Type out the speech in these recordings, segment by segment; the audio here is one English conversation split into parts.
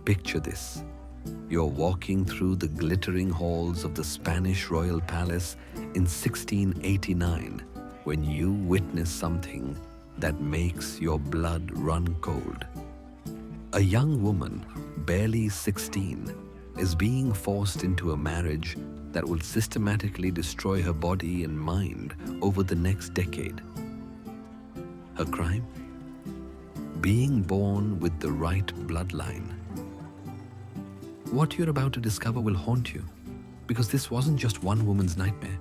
Picture this. You're walking through the glittering halls of the Spanish royal palace in 1689 when you witness something that makes your blood run cold. A young woman, barely 16, is being forced into a marriage that will systematically destroy her body and mind over the next decade. Her crime? Being born with the right bloodline. What you're about to discover will haunt you, because this wasn't just one woman's nightmare.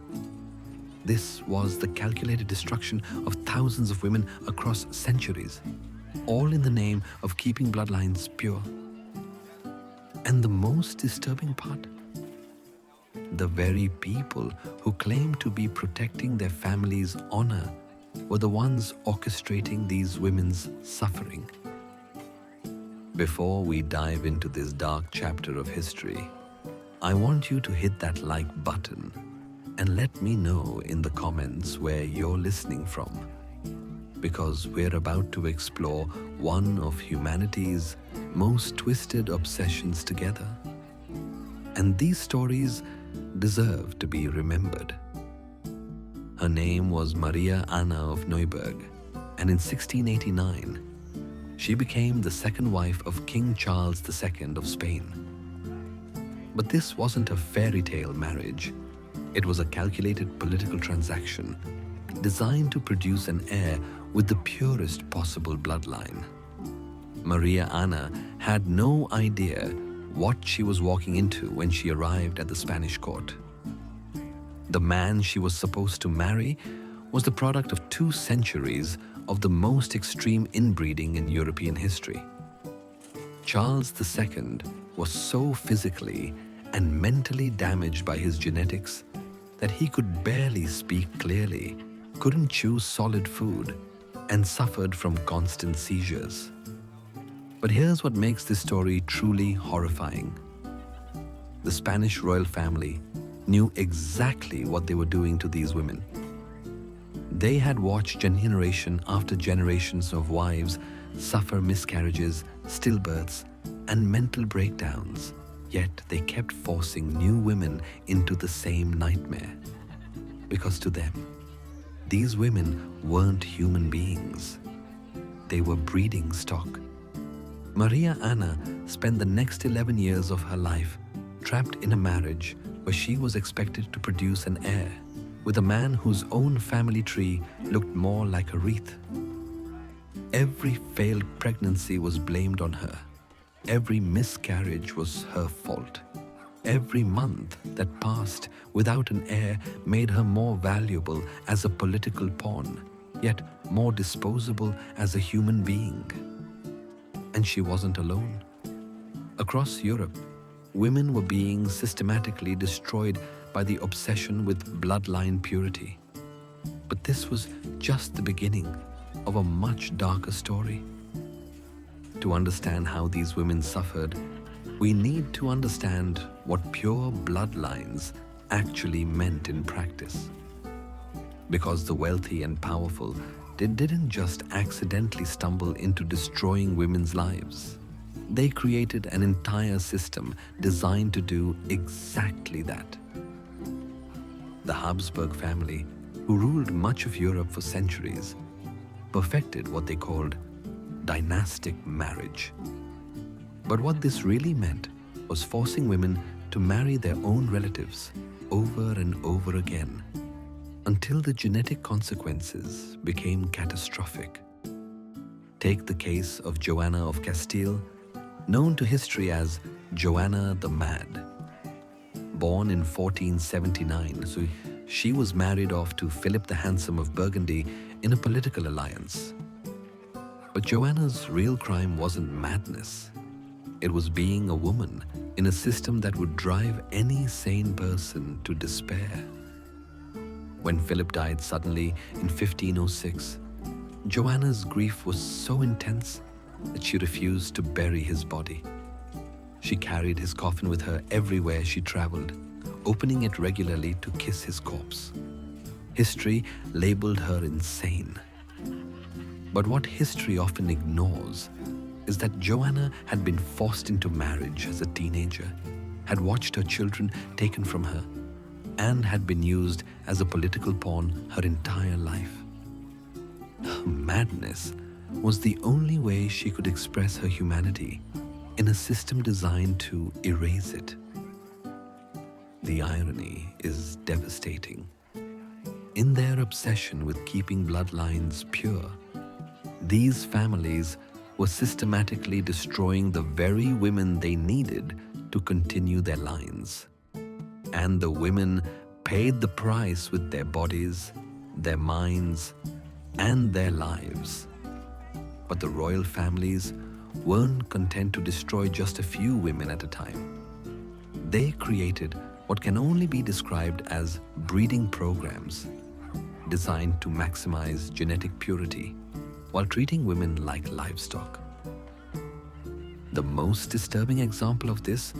This was the calculated destruction of thousands of women across centuries, all in the name of keeping bloodlines pure. And the most disturbing part? The very people who claim to be protecting their family's honor were the ones orchestrating these women's suffering. Before we dive into this dark chapter of history, I want you to hit that like button and let me know in the comments where you're listening from, because we're about to explore one of humanity's most twisted obsessions together. And these stories deserve to be remembered. Her name was Maria Anna of Neuburg, and in 1689, she became the second wife of King Charles II of Spain. But this wasn't a fairy tale marriage. It was a calculated political transaction designed to produce an heir with the purest possible bloodline. Maria Anna had no idea what she was walking into when she arrived at the Spanish court. The man she was supposed to marry was the product of 2 centuries of the most extreme inbreeding in European history. Charles II was so physically and mentally damaged by his genetics that he could barely speak clearly, couldn't chew solid food, and suffered from constant seizures. But here's what makes this story truly horrifying. The Spanish royal family knew exactly what they were doing to these women. They had watched generation after generations of wives suffer miscarriages, stillbirths, and mental breakdowns, yet they kept forcing new women into the same nightmare. Because to them, these women weren't human beings. They were breeding stock. Maria Anna spent the next 11 years of her life trapped in a marriage where she was expected to produce an heir with a man whose own family tree looked more like a wreath. Every failed pregnancy was blamed on her. Every miscarriage was her fault. Every month that passed without an heir made her more valuable as a political pawn, yet more disposable as a human being. And she wasn't alone. Across Europe, women were being systematically destroyed by the obsession with bloodline purity. But this was just the beginning of a much darker story. To understand how these women suffered, we need to understand what pure bloodlines actually meant in practice. Because the wealthy and powerful, they didn't just accidentally stumble into destroying women's lives. They created an entire system designed to do exactly that. The Habsburg family, who ruled much of Europe for centuries, perfected what they called dynastic marriage. But what this really meant was forcing women to marry their own relatives over and over again until the genetic consequences became catastrophic. Take the case of Joanna of Castile, known to history as Joanna the Mad. Born in 1479, so she was married off to Philip the Handsome of Burgundy in a political alliance. But Joanna's real crime wasn't madness. It was being a woman in a system that would drive any sane person to despair. When Philip died suddenly in 1506, Joanna's grief was so intense that she refused to bury his body. She carried his coffin with her everywhere she traveled, opening it regularly to kiss his corpse. History labeled her insane. But what history often ignores is that Joanna had been forced into marriage as a teenager, had watched her children taken from her, and had been used as a political pawn her entire life. Her madness was the only way she could express her humanity in a system designed to erase it. The irony is devastating. In their obsession with keeping bloodlines pure, these families were systematically destroying the very women they needed to continue their lines. And the women paid the price with their bodies, their minds, and their lives. But the royal families weren't content to destroy just a few women at a time. They created what can only be described as breeding programs designed to maximize genetic purity while treating women like livestock. The most disturbing example of this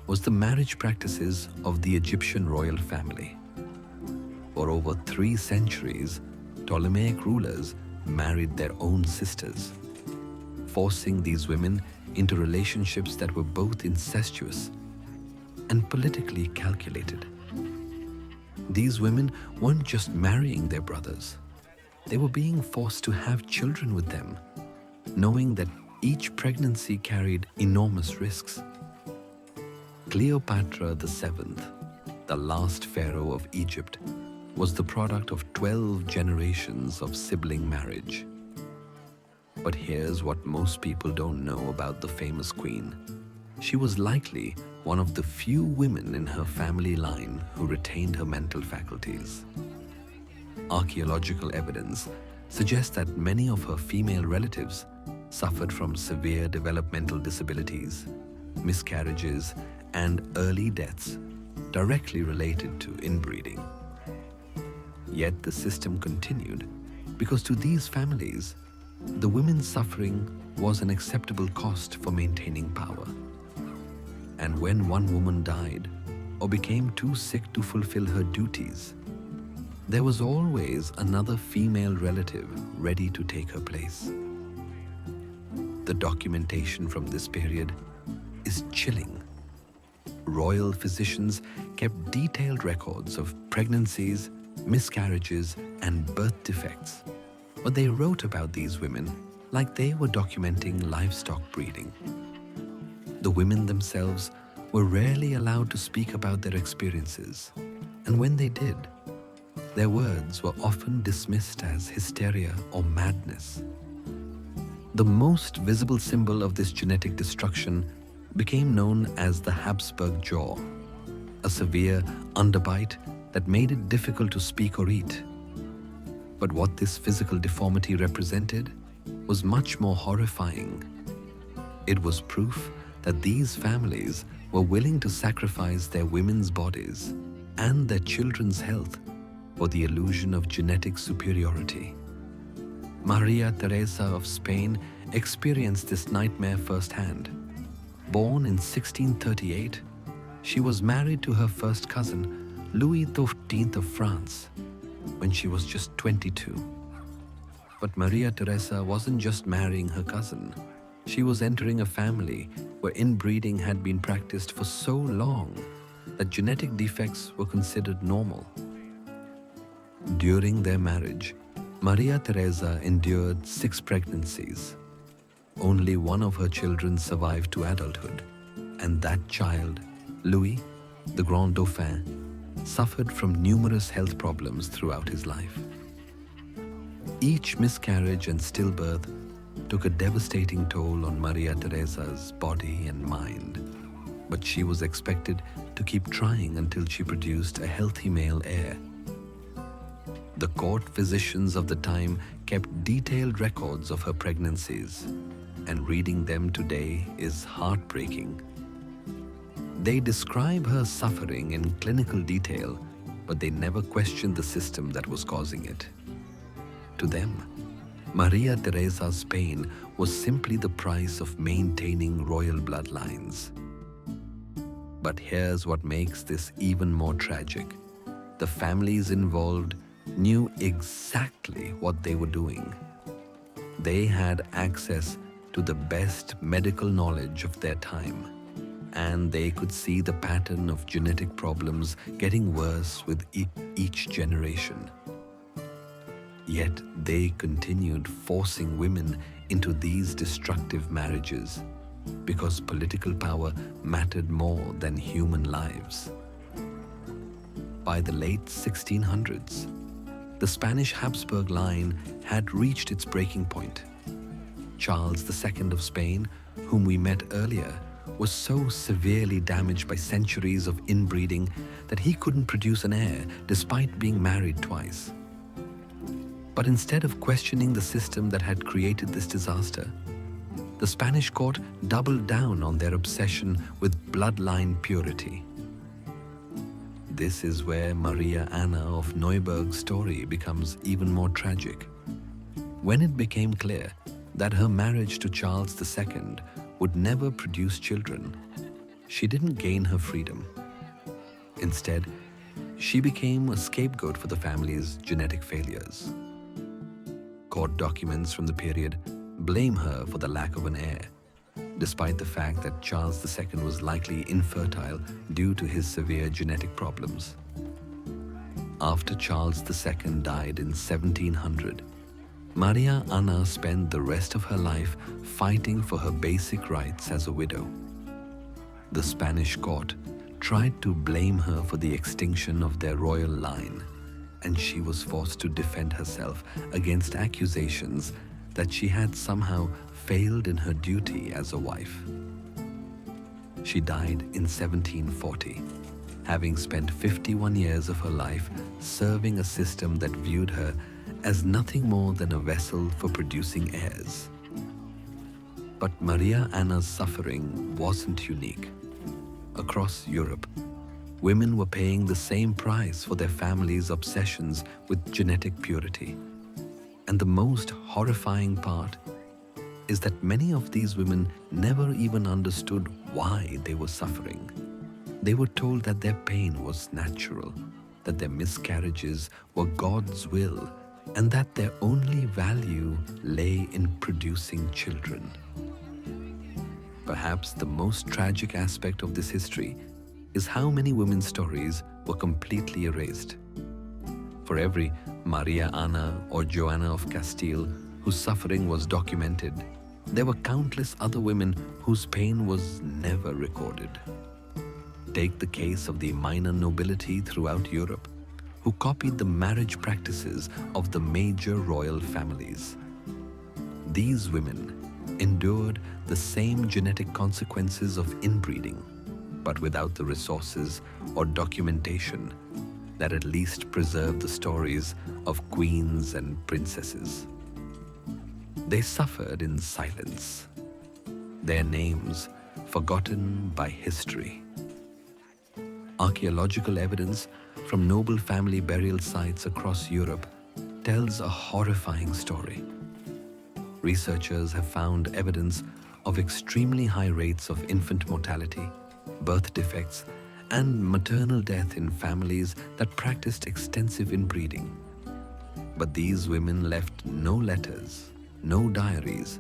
was the marriage practices of the Egyptian royal family. For over 3 centuries, Ptolemaic rulers married their own sisters, forcing these women into relationships that were both incestuous and politically calculated. These women weren't just marrying their brothers, they were being forced to have children with them, knowing that each pregnancy carried enormous risks. Cleopatra VII, the last pharaoh of Egypt, was the product of 12 generations of sibling marriage. But here's what most people don't know about the famous queen. She was likely one of the few women in her family line who retained her mental faculties. Archaeological evidence suggests that many of her female relatives suffered from severe developmental disabilities, miscarriages, and early deaths directly related to inbreeding. Yet the system continued because to these families, the women's suffering was an acceptable cost for maintaining power. And when one woman died or became too sick to fulfill her duties, there was always another female relative ready to take her place. The documentation from this period is chilling. Royal physicians kept detailed records of pregnancies, miscarriages, and birth defects, but they wrote about these women like they were documenting livestock breeding. The women themselves were rarely allowed to speak about their experiences, and when they did, their words were often dismissed as hysteria or madness. The most visible symbol of this genetic destruction became known as the Habsburg jaw, a severe underbite that made it difficult to speak or eat. But what this physical deformity represented was much more horrifying. It was proof that these families were willing to sacrifice their women's bodies and their children's health for the illusion of genetic superiority. Maria Teresa of Spain experienced this nightmare firsthand. Born in 1638, she was married to her first cousin, Louis XV of France, when she was just 22. But Maria Teresa wasn't just marrying her cousin. She was entering a family where inbreeding had been practiced for so long that genetic defects were considered normal. During their marriage, Maria Teresa endured 6 pregnancies. Only one of her children survived to adulthood, and that child, Louis, the Grand Dauphin, suffered from numerous health problems throughout his life. Each miscarriage and stillbirth took a devastating toll on Maria Teresa's body and mind, but she was expected to keep trying until she produced a healthy male heir. The court physicians of the time kept detailed records of her pregnancies, and reading them today is heartbreaking. They describe her suffering in clinical detail, but they never questioned the system that was causing it. To them, Maria Teresa's pain was simply the price of maintaining royal bloodlines. But here's what makes this even more tragic. The families involved knew exactly what they were doing. They had access to the best medical knowledge of their time, and they could see the pattern of genetic problems getting worse with each generation. Yet they continued forcing women into these destructive marriages because political power mattered more than human lives. By the late 1600s, the Spanish Habsburg line had reached its breaking point. Charles II of Spain, whom we met earlier, was so severely damaged by centuries of inbreeding that he couldn't produce an heir despite being married twice. But instead of questioning the system that had created this disaster, the Spanish court doubled down on their obsession with bloodline purity. This is where Maria Anna of Neuburg's story becomes even more tragic. When it became clear that her marriage to Charles II would never produce children, she didn't gain her freedom. Instead, she became a scapegoat for the family's genetic failures. Court documents from the period blame her for the lack of an heir, despite the fact that Charles II was likely infertile due to his severe genetic problems. After Charles II died in 1700, Maria Anna spent the rest of her life fighting for her basic rights as a widow. The Spanish court tried to blame her for the extinction of their royal line, and she was forced to defend herself against accusations that she had somehow failed in her duty as a wife. She died in 1740, having spent 51 years of her life serving a system that viewed her as nothing more than a vessel for producing heirs. But Maria Anna's suffering wasn't unique. Across Europe, women were paying the same price for their families' obsessions with genetic purity. And the most horrifying part is that many of these women never even understood why they were suffering. They were told that their pain was natural, that their miscarriages were God's will, and that their only value lay in producing children. Perhaps the most tragic aspect of this history is how many women's stories were completely erased. For every Maria Anna or Joanna of Castile whose suffering was documented, there were countless other women whose pain was never recorded. Take the case of the minor nobility throughout Europe, who copied the marriage practices of the major royal families. These women endured the same genetic consequences of inbreeding, but without the resources or documentation that at least preserve the stories of queens and princesses. They suffered in silence, their names forgotten by history. Archaeological evidence from noble family burial sites across Europe tells a horrifying story. Researchers have found evidence of extremely high rates of infant mortality, birth defects, and maternal death in families that practiced extensive inbreeding. But these women left no letters, no diaries,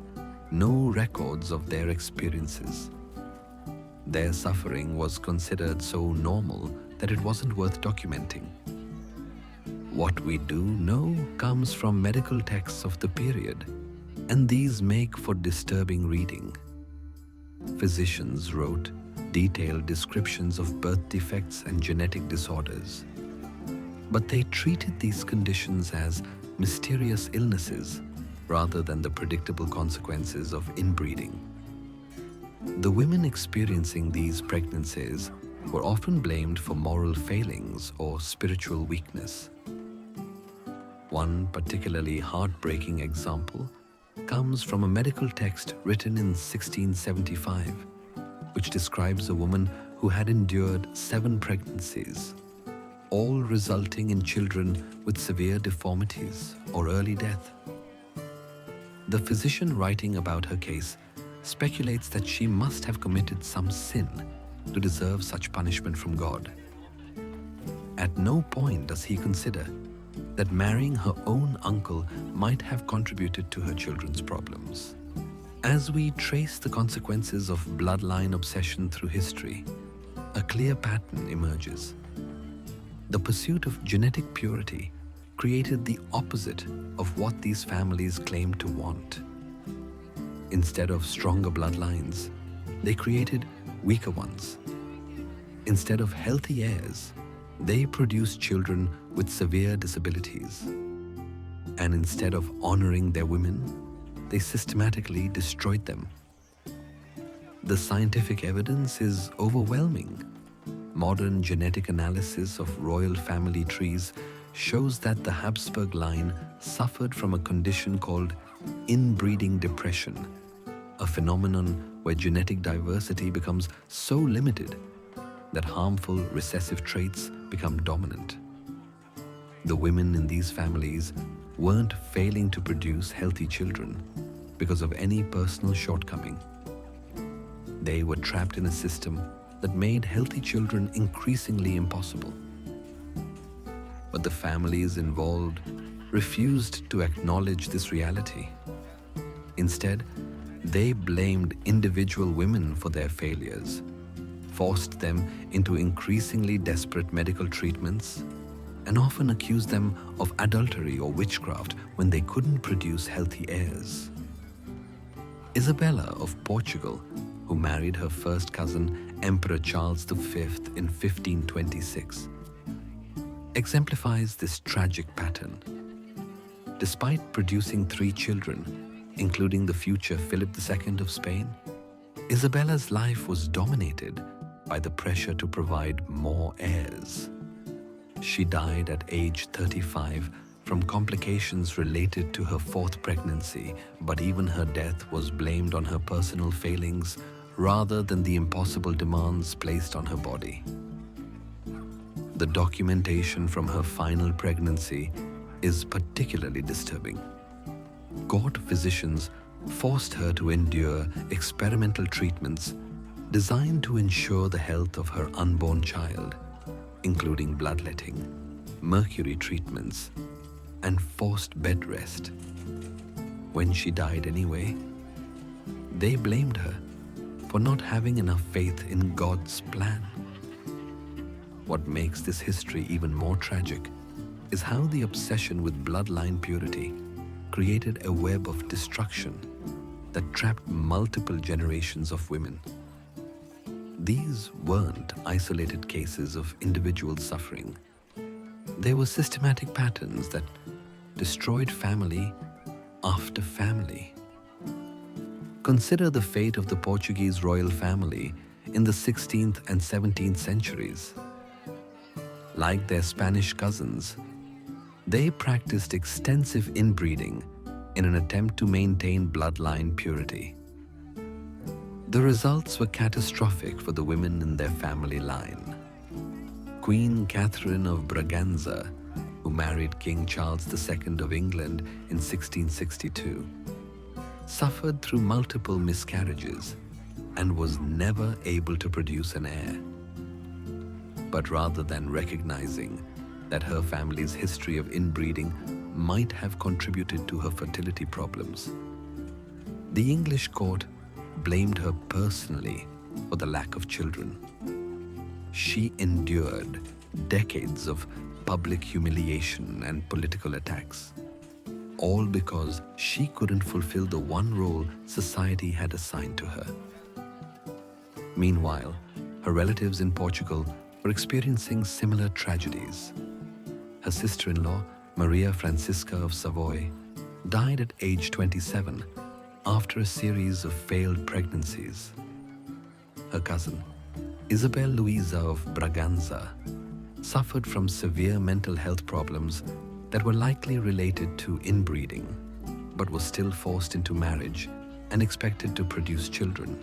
no records of their experiences. Their suffering was considered so normal that it wasn't worth documenting. What we do know comes from medical texts of the period, and these make for disturbing reading. Physicians wrote detailed descriptions of birth defects and genetic disorders, but they treated these conditions as mysterious illnesses rather than the predictable consequences of inbreeding. The women experiencing these pregnancies were often blamed for moral failings or spiritual weakness. One particularly heartbreaking example comes from a medical text written in 1675, which describes a woman who had endured 7 pregnancies, all resulting in children with severe deformities or early death. The physician writing about her case speculates that she must have committed some sin to deserve such punishment from God. At no point does he consider that marrying her own uncle might have contributed to her children's problems. As we trace the consequences of bloodline obsession through history, a clear pattern emerges. The pursuit of genetic purity created the opposite of what these families claimed to want. Instead of stronger bloodlines, they created weaker ones. Instead of healthy heirs, they produced children with severe disabilities. And instead of honoring their women, they systematically destroyed them. The scientific evidence is overwhelming. Modern genetic analysis of royal family trees shows that the Habsburg line suffered from a condition called inbreeding depression, a phenomenon where genetic diversity becomes so limited that harmful recessive traits become dominant. The women in these families weren't failing to produce healthy children because of any personal shortcoming. They were trapped in a system that made healthy children increasingly impossible. But the families involved refused to acknowledge this reality. Instead, they blamed individual women for their failures, forced them into increasingly desperate medical treatments, and often accused them of adultery or witchcraft when they couldn't produce healthy heirs. Isabella of Portugal, who married her first cousin, Emperor Charles V, in 1526, exemplifies this tragic pattern. Despite producing 3 children, including the future Philip II of Spain, Isabella's life was dominated by the pressure to provide more heirs. She died at age 35 from complications related to her 4th pregnancy, but even her death was blamed on her personal failings rather than the impossible demands placed on her body. The documentation from her final pregnancy is particularly disturbing. Court physicians forced her to endure experimental treatments designed to ensure the health of her unborn child, including bloodletting, mercury treatments, and forced bed rest. When she died anyway, they blamed her for not having enough faith in God's plan. What makes this history even more tragic is how the obsession with bloodline purity created a web of destruction that trapped multiple generations of women. These weren't isolated cases of individual suffering. They were systematic patterns that destroyed family after family. Consider the fate of the Portuguese royal family in the 16th and 17th centuries. Like their Spanish cousins, they practiced extensive inbreeding in an attempt to maintain bloodline purity. The results were catastrophic for the women in their family line. Queen Catherine of Braganza, who married King Charles II of England in 1662, suffered through multiple miscarriages and was never able to produce an heir. But rather than recognizing that her family's history of inbreeding might have contributed to her fertility problems, the English court blamed her personally for the lack of children. She endured decades of public humiliation and political attacks, all because she couldn't fulfill the one role society had assigned to her. Meanwhile, her relatives in Portugal were experiencing similar tragedies. Her sister-in-law, Maria Francisca of Savoy, died at age 27 after a series of failed pregnancies. Her cousin, Isabel Luisa of Braganza, suffered from severe mental health problems that were likely related to inbreeding, but was still forced into marriage and expected to produce children.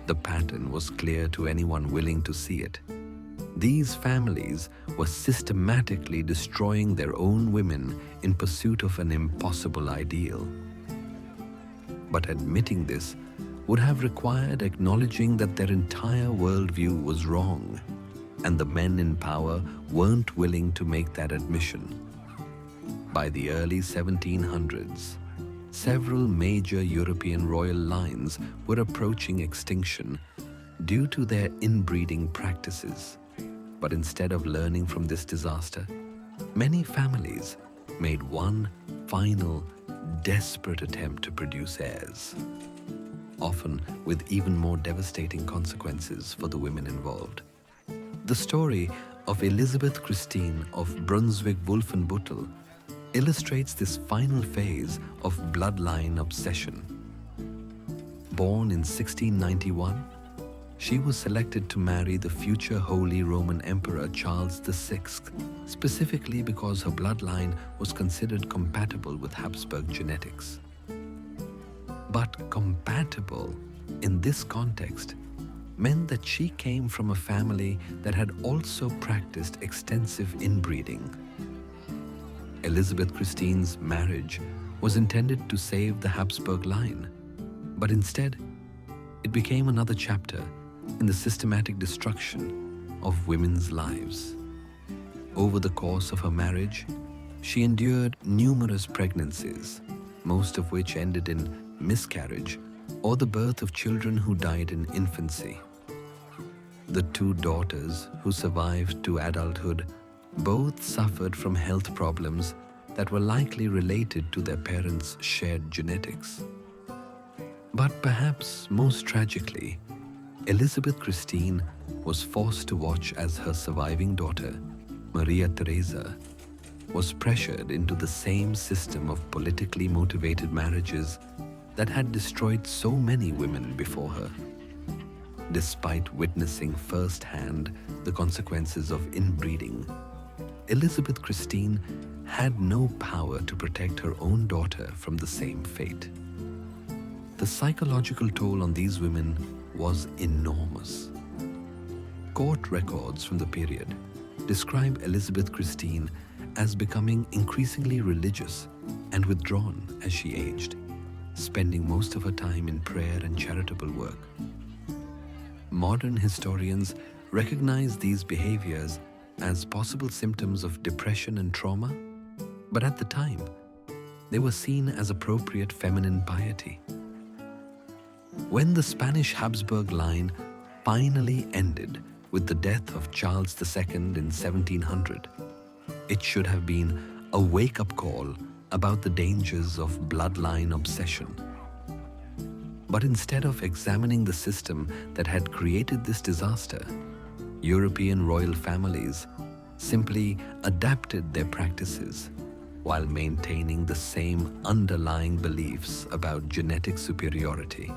The pattern was clear to anyone willing to see it. These families were systematically destroying their own women in pursuit of an impossible ideal. But admitting this would have required acknowledging that their entire worldview was wrong, and the men in power weren't willing to make that admission. By the early 1700s, several major European royal lines were approaching extinction due to their inbreeding practices. But instead of learning from this disaster, many families made one final, desperate attempt to produce heirs, often with even more devastating consequences for the women involved. The story of Elizabeth Christine of Brunswick-Wolfenbüttel illustrates this final phase of bloodline obsession. Born in 1691, she was selected to marry the future Holy Roman Emperor Charles VI, specifically because her bloodline was considered compatible with Habsburg genetics. But compatible in this context meant that she came from a family that had also practiced extensive inbreeding. Elizabeth Christine's marriage was intended to save the Habsburg line, but instead, it became another chapter in the systematic destruction of women's lives. Over the course of her marriage, she endured numerous pregnancies, most of which ended in miscarriage or the birth of children who died in infancy. The two daughters who survived to adulthood both suffered from health problems that were likely related to their parents' shared genetics. But perhaps most tragically, Elizabeth Christine was forced to watch as her surviving daughter, Maria Theresa, was pressured into the same system of politically motivated marriages that had destroyed so many women before her. Despite witnessing firsthand the consequences of inbreeding, Elizabeth Christine had no power to protect her own daughter from the same fate. The psychological toll on these women was enormous. Court records from the period describe Elizabeth Christine as becoming increasingly religious and withdrawn as she aged, spending most of her time in prayer and charitable work. Modern historians recognize these behaviors as possible symptoms of depression and trauma, but at the time, they were seen as appropriate feminine piety. When the Spanish Habsburg line finally ended with the death of Charles II in 1700, it should have been a wake-up call about the dangers of bloodline obsession. But instead of examining the system that had created this disaster, European royal families simply adapted their practices while maintaining the same underlying beliefs about genetic superiority.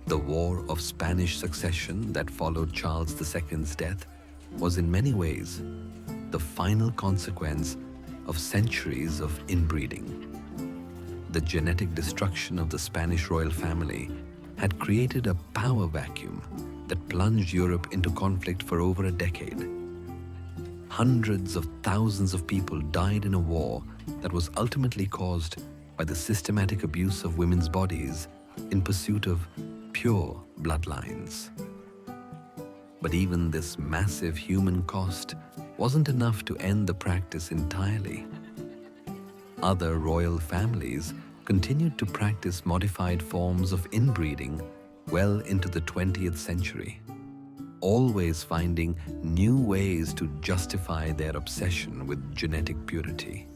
The War of Spanish Succession that followed Charles II's death was in many ways the final consequence of centuries of inbreeding. The genetic destruction of the Spanish royal family had created a power vacuum that plunged Europe into conflict for over a decade. Hundreds of thousands of people died in a war that was ultimately caused by the systematic abuse of women's bodies in pursuit of pure bloodlines. But even this massive human cost wasn't enough to end the practice entirely. Other royal families continued to practice modified forms of inbreeding well into the 20th century, always finding new ways to justify their obsession with genetic purity.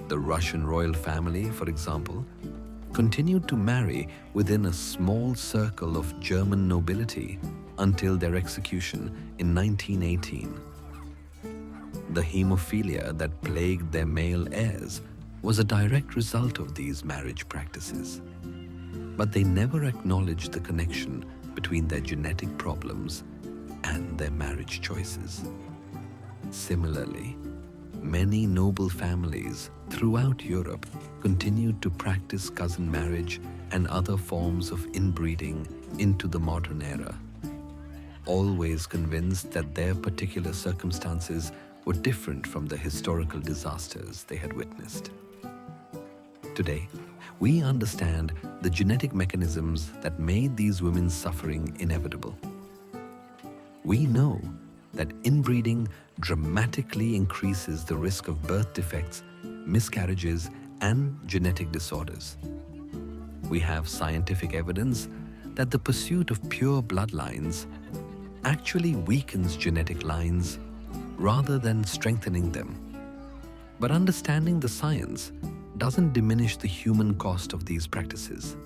The Russian royal family, for example, continued to marry within a small circle of German nobility until their execution in 1918. The hemophilia that plagued their male heirs was a direct result of these marriage practices. But they never acknowledged the connection between their genetic problems and their marriage choices. Similarly, many noble families throughout Europe continued to practice cousin marriage and other forms of inbreeding into the modern era, always convinced that their particular circumstances were different from the historical disasters they had witnessed. Today, we understand the genetic mechanisms that made these women's suffering inevitable. We know that inbreeding dramatically increases the risk of birth defects, miscarriages, and genetic disorders. We have scientific evidence that the pursuit of pure bloodlines actually weakens genetic lines rather than strengthening them. But understanding the science doesn't diminish the human cost of these practices.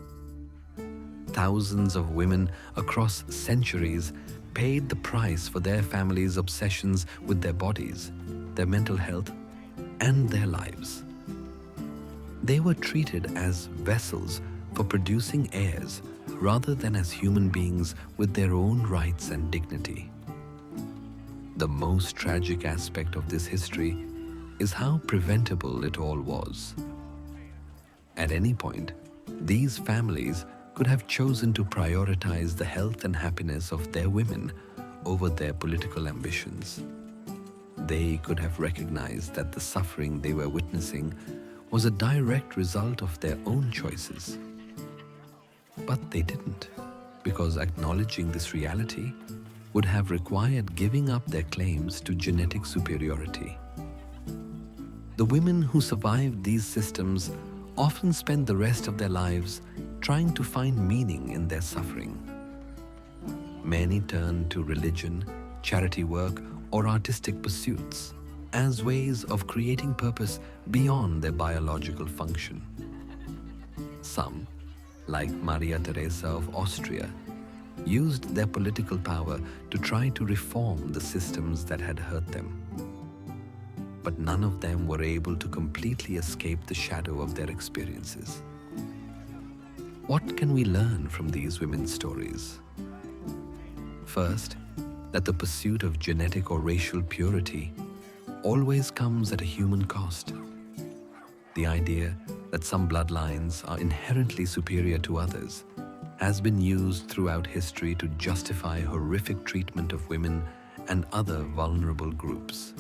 Thousands of women across centuries paid the price for their families' obsessions with their bodies, their mental health, and their lives. They were treated as vessels for producing heirs rather than as human beings with their own rights and dignity. The most tragic aspect of this history is how preventable it all was. At any point, these families could have chosen to prioritize the health and happiness of their women over their political ambitions. They could have recognized that the suffering they were witnessing was a direct result of their own choices. But they didn't, because acknowledging this reality would have required giving up their claims to genetic superiority. The women who survived these systems often spend the rest of their lives trying to find meaning in their suffering. Many turn to religion, charity work, or artistic pursuits as ways of creating purpose beyond their biological function. Some, like Maria Theresa of Austria, used their political power to try to reform the systems that had hurt them. But none of them were able to completely escape the shadow of their experiences. What can we learn from these women's stories? First, that the pursuit of genetic or racial purity always comes at a human cost. The idea that some bloodlines are inherently superior to others has been used throughout history to justify horrific treatment of women and other vulnerable groups.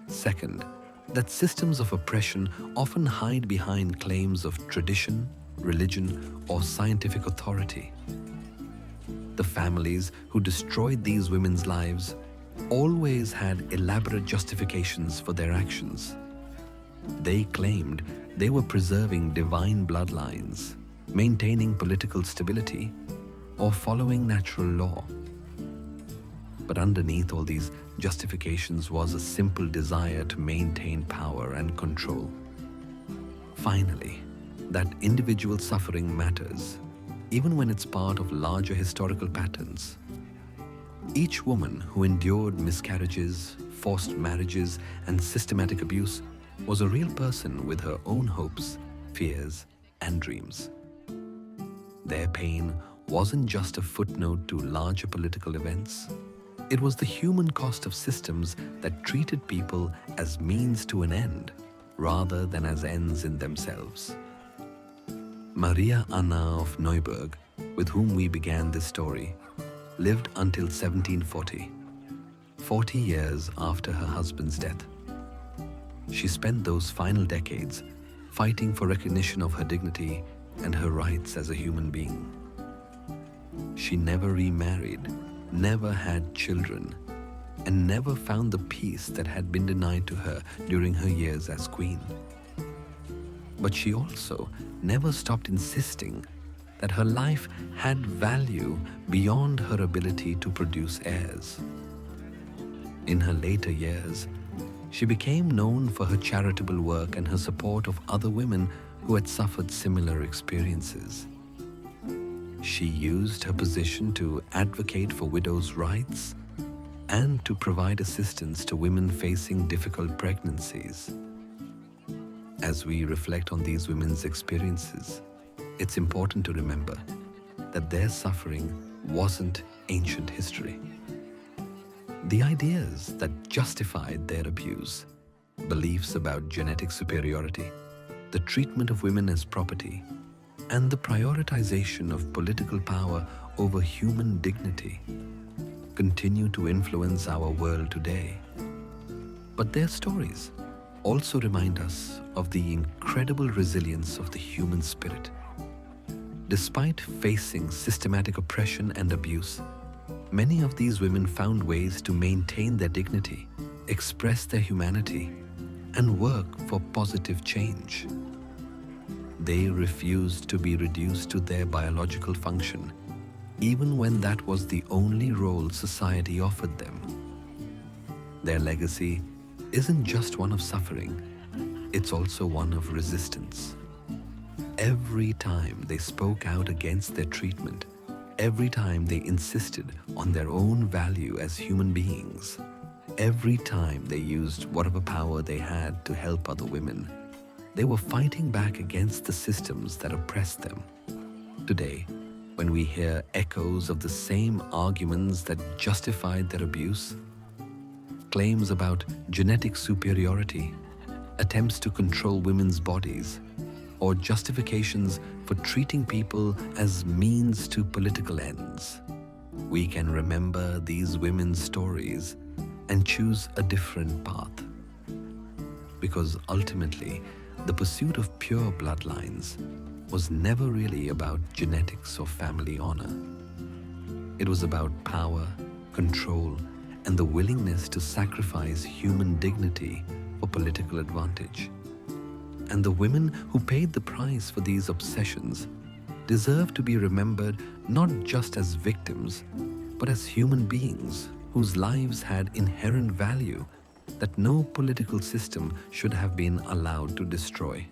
Second, that systems of oppression often hide behind claims of tradition, religion, or scientific authority. The families who destroyed these women's lives always had elaborate justifications for their actions. They claimed they were preserving divine bloodlines, maintaining political stability, or following natural law. But underneath all these justifications was a simple desire to maintain power and control. Finally, that individual suffering matters, even when it's part of larger historical patterns. Each woman who endured miscarriages, forced marriages, and systematic abuse was a real person with her own hopes, fears, and dreams. Their pain wasn't just a footnote to larger political events. It was the human cost of systems that treated people as means to an end rather than as ends in themselves. Maria Anna of Neuburg, with whom we began this story, lived until 1740, 40 years after her husband's death. She spent those final decades fighting for recognition of her dignity and her rights as a human being. She never remarried, never had children, and never found the peace that had been denied to her during her years as queen. But she also never stopped insisting that her life had value beyond her ability to produce heirs. In her later years, she became known for her charitable work and her support of other women who had suffered similar experiences. She used her position to advocate for widows' rights and to provide assistance to women facing difficult pregnancies. As we reflect on these women's experiences, it's important to remember that their suffering wasn't ancient history. The ideas that justified their abuse, beliefs about genetic superiority, the treatment of women as property, and the prioritization of political power over human dignity continue to influence our world today. But their stories also remind us of the incredible resilience of the human spirit. Despite facing systematic oppression and abuse, many of these women found ways to maintain their dignity, express their humanity, and work for positive change. They refused to be reduced to their biological function, even when that was the only role society offered them. Their legacy isn't just one of suffering, it's also one of resistance. Every time they spoke out against their treatment, every time they insisted on their own value as human beings, every time they used whatever power they had to help other women, they were fighting back against the systems that oppressed them. Today, when we hear echoes of the same arguments that justified their abuse, claims about genetic superiority, attempts to control women's bodies, or justifications for treating people as means to political ends, we can remember these women's stories and choose a different path. Because ultimately, the pursuit of pure bloodlines was never really about genetics or family honor. It was about power, control, and the willingness to sacrifice human dignity for political advantage. And the women who paid the price for these obsessions deserve to be remembered not just as victims, but as human beings whose lives had inherent value that no political system should have been allowed to destroy.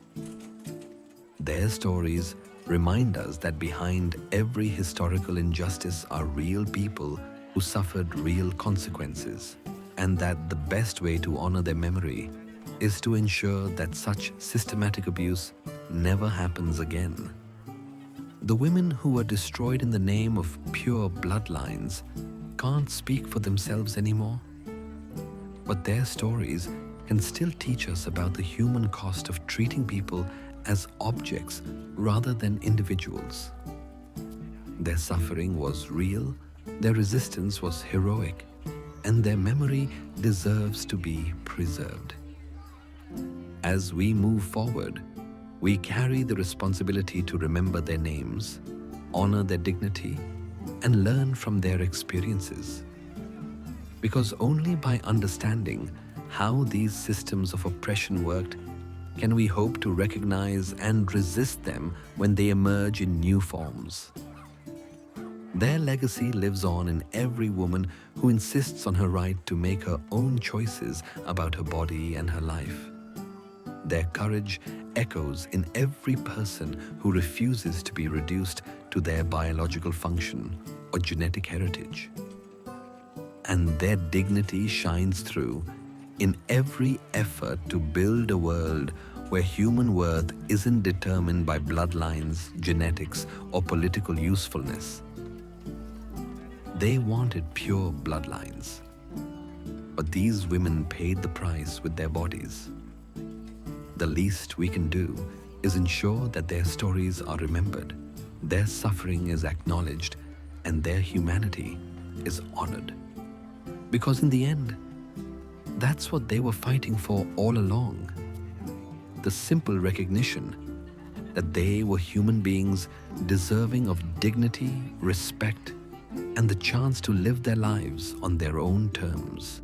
Their stories remind us that behind every historical injustice are real people who suffered real consequences, and that the best way to honor their memory is to ensure that such systematic abuse never happens again. The women who were destroyed in the name of pure bloodlines can't speak for themselves anymore, but their stories can still teach us about the human cost of treating people as objects rather than individuals. Their suffering was real, their resistance was heroic, and their memory deserves to be preserved. As we move forward, we carry the responsibility to remember their names, honor their dignity, and learn from their experiences. Because only by understanding how these systems of oppression worked can we hope to recognize and resist them when they emerge in new forms. Their legacy lives on in every woman who insists on her right to make her own choices about her body and her life. Their courage echoes in every person who refuses to be reduced to their biological function or genetic heritage. And their dignity shines through in every effort to build a world where human worth isn't determined by bloodlines, genetics, or political usefulness. They wanted pure bloodlines, but these women paid the price with their bodies. The least we can do is ensure that their stories are remembered, their suffering is acknowledged, and their humanity is honored. Because in the end, that's what they were fighting for all along. The simple recognition that they were human beings deserving of dignity, respect, and the chance to live their lives on their own terms.